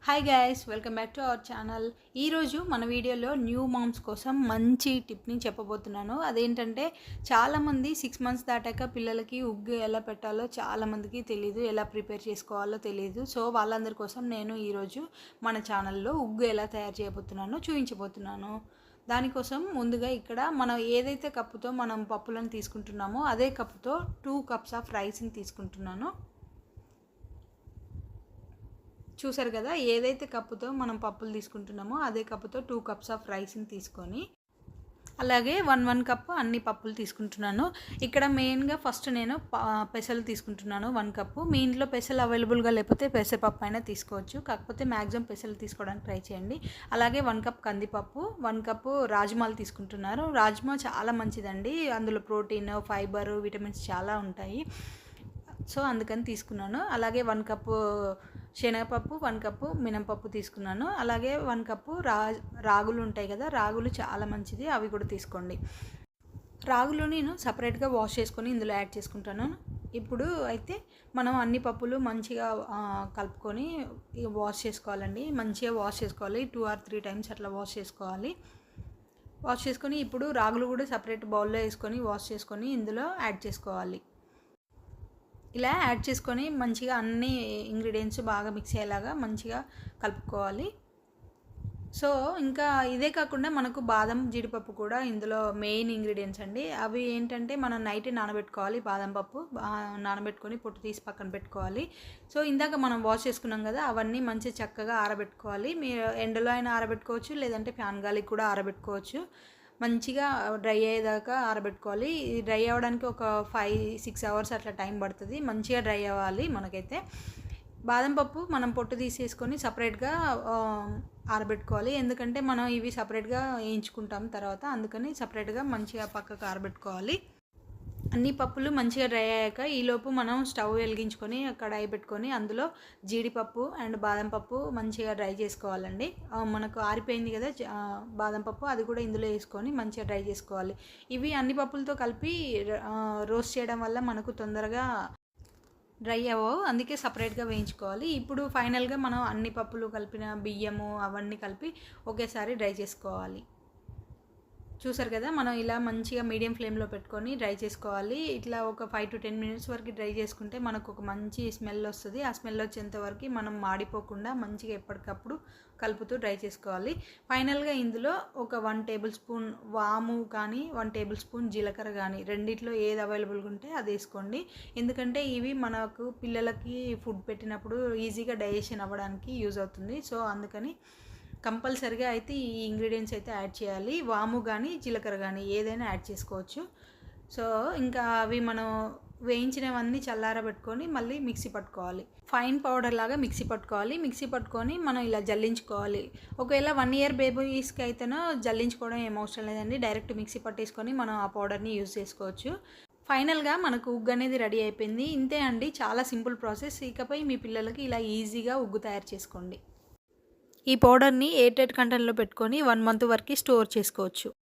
Hi guys, welcome back to our channel. ఈరోజు మన వీడియోలో న్యూ మామ్స్ కోసం మంచి టిప్ని చెప్పబోతున్నాను. అదేంటంటే చాలామంది 6 మంత్స్ దాటాక పిల్లలకి ఉగ్గు ఎలా పెట్టాలో చాలామందికి తెలీదు, ఎలా ప్రిపేర్ చేసుకోవాలో తెలీదు. సో వాళ్ళందరి కోసం నేను ఈరోజు మన ఛానల్లో ఉగ్గు ఎలా తయారు చేయబోతున్నానో చూపించబోతున్నాను. దానికోసం ముందుగా ఇక్కడ మనం ఏదైతే కప్పుతో మనం పప్పులను తీసుకుంటున్నామో అదే కప్పుతో 2 కప్స్ ఆఫ్ రైస్ని తీసుకుంటున్నాను. చూసారు కదా, ఏదైతే కప్పుతో మనం పప్పులు తీసుకుంటున్నామో అదే కప్పుతో 2 కప్స్ ఆఫ్ రైస్ని తీసుకొని అలాగే 1 కప్ అన్ని పప్పులు తీసుకుంటున్నాను. ఇక్కడ మెయిన్గా ఫస్ట్ నేను పెసలు తీసుకుంటున్నాను 1 కప్పు. మీ ఇంట్లో పెసలు అవైలబుల్గా లేకపోతే పెసరపప్పు అయినా తీసుకోవచ్చు, కాకపోతే మ్యాక్సిమం పెసలు తీసుకోవడానికి ట్రై చేయండి. అలాగే 1 కప్ కందిపప్పు, 1 కప్పు రాజ్మాలు తీసుకుంటున్నారు. రాజ్మా చాలా మంచిదండి, అందులో ప్రోటీన్, ఫైబర్, విటమిన్స్ చాలా ఉంటాయి. సో అందుకని తీసుకున్నాను. అలాగే 1 కప్పు శనగపప్పు, 1 కప్పు మినపప్పు తీసుకున్నాను. అలాగే 1 కప్పు రాగులు ఉంటాయి కదా, రాగులు చాలా మంచిది, అవి కూడా తీసుకోండి. రాగులు నేను సపరేట్గా వాష్ చేసుకొని ఇందులో యాడ్ చేసుకుంటాను. ఇప్పుడు అయితే మనం అన్ని పప్పులు మంచిగా కలుపుకొని వాష్ చేసుకోవాలండి. మంచిగా వాష్ చేసుకోవాలి, 2 or 3 టైమ్స్ అట్లా వాష్ చేసుకోవాలి. వాష్ చేసుకొని ఇప్పుడు రాగులు కూడా సపరేట్ బౌల్లో వేసుకొని వాష్ చేసుకొని ఇందులో యాడ్ చేసుకోవాలి. ఇలా యాడ్ చేసుకొని మంచిగా అన్ని ఇంగ్రీడియంట్స్ బాగా మిక్స్ అయ్యేలాగా మంచిగా కలుపుకోవాలి. సో ఇంకా ఇదే కాకుండా మనకు బాదం, జీడిపప్పు కూడా ఇందులో మెయిన్ ఇంగ్రీడియంట్స్ అండి. అవి ఏంటంటే మనం నైట్ నానబెట్టుకోవాలి. బాదం పప్పు నానబెట్టుకొని పొట్టు తీసి పక్కన పెట్టుకోవాలి. సో ఇందాక మనం వాష్ చేసుకున్నాం కదా, అవన్నీ మంచి చక్కగా ఆరబెట్టుకోవాలి. మీరు ఎండలో అయినా ఆరబెట్టుకోవచ్చు, లేదంటే ఫ్యాన్ గాలికి కూడా ఆరబెట్టుకోవచ్చు. మంచిగా డ్రై అయ్యేదాకా ఆరబెట్టుకోవాలి. డ్రై అవ్వడానికి ఒక 5-6 అవర్స్ అట్లా టైం పడుతుంది. మంచిగా డ్రై అవ్వాలి. మనకైతే బాదం పప్పు మనం పొట్టు తీసేసుకొని సపరేట్గా ఆరబెట్టుకోవాలి, ఎందుకంటే మనం ఇవి సపరేట్గా వేయించుకుంటాం తర్వాత, అందుకని సపరేట్గా మంచిగా పక్కకు ఆరబెట్టుకోవాలి. అన్ని పప్పులు మంచిగా డ్రై అయ్యాక ఈలోపు మనం స్టవ్ వెలిగించుకొని కడాయి పెట్టుకొని అందులో జీడిపప్పు అండ్ బాదం పప్పు మంచిగా డ్రై చేసుకోవాలండి. మనకు ఆరిపోయింది కదా బాదం పప్పు, అది కూడా ఇందులో వేసుకొని మంచిగా డ్రై చేసుకోవాలి. ఇవి అన్ని పప్పులతో కలిపి రోస్ట్ చేయడం వల్ల మనకు తొందరగా డ్రై అవ్వవు, అందుకే సపరేట్గా వేయించుకోవాలి. ఇప్పుడు ఫైనల్గా మనం అన్ని పప్పులు కలిపిన బియ్యము అవన్నీ కలిపి ఒకేసారి డ్రై చేసుకోవాలి. చూసారు కదా, మనం ఇలా మంచిగా మీడియం ఫ్లేమ్లో పెట్టుకొని డ్రై చేసుకోవాలి. ఇట్లా ఒక 5 to 10 మినిట్స్ వరకు డ్రై చేసుకుంటే మనకు ఒక మంచి స్మెల్ వస్తుంది. ఆ స్మెల్ వచ్చేంత వరకు మనం మాడిపోకుండా మంచిగా ఎప్పటికప్పుడు కలుపుతూ డ్రై చేసుకోవాలి. ఫైనల్గా ఇందులో ఒక 1 టేబుల్ స్పూన్ వాము కానీ 1 టేబుల్ స్పూన్ జీలకర్ర కానీ రెండిట్లో ఏది అవైలబుల్గా ఉంటే అది వేసుకోండి. ఎందుకంటే ఇవి మనకు పిల్లలకి ఫుడ్ పెట్టినప్పుడు ఈజీగా డైజెషన్ అవ్వడానికి యూజ్ అవుతుంది. సో అందుకని కంపల్సరిగా అయితే ఈ ఇంగ్రీడియంట్స్ అయితే యాడ్ చేయాలి. వాము కానీ జీలకర్ర కానీ ఏదైనా యాడ్ చేసుకోవచ్చు. సో ఇంకా అవి మనం వేయించినవన్నీ చల్లారబెట్టుకొని మళ్ళీ మిక్సీ పట్టుకోవాలి. ఫైన్ పౌడర్ లాగా మిక్సీ పట్టుకోవాలి. మిక్సీ పట్టుకొని మనం ఇలా జల్లించుకోవాలి. ఒకవేళ 1 year బేబీస్కి అయితేనో జల్లించుకోవడం ఏం అవసరం లేదండి, డైరెక్ట్ మిక్సీ పట్టేసుకొని మనం ఆ పౌడర్ని యూజ్ చేసుకోవచ్చు. ఫైనల్గా మనకు ఉగ్గు అనేది రెడీ అయిపోయింది. ఇంతే అండి, చాలా సింపుల్ ప్రాసెస్. ఇకపై మీ పిల్లలకి ఇలా ఈజీగా ఉగ్గు తయారు చేసుకోండి. ఈ పౌడర్ని ఎయిర్ టైట్ కంటైనర్లో పెట్టుకొని 1 month వరకు స్టోర్ చేసుకోవచ్చు.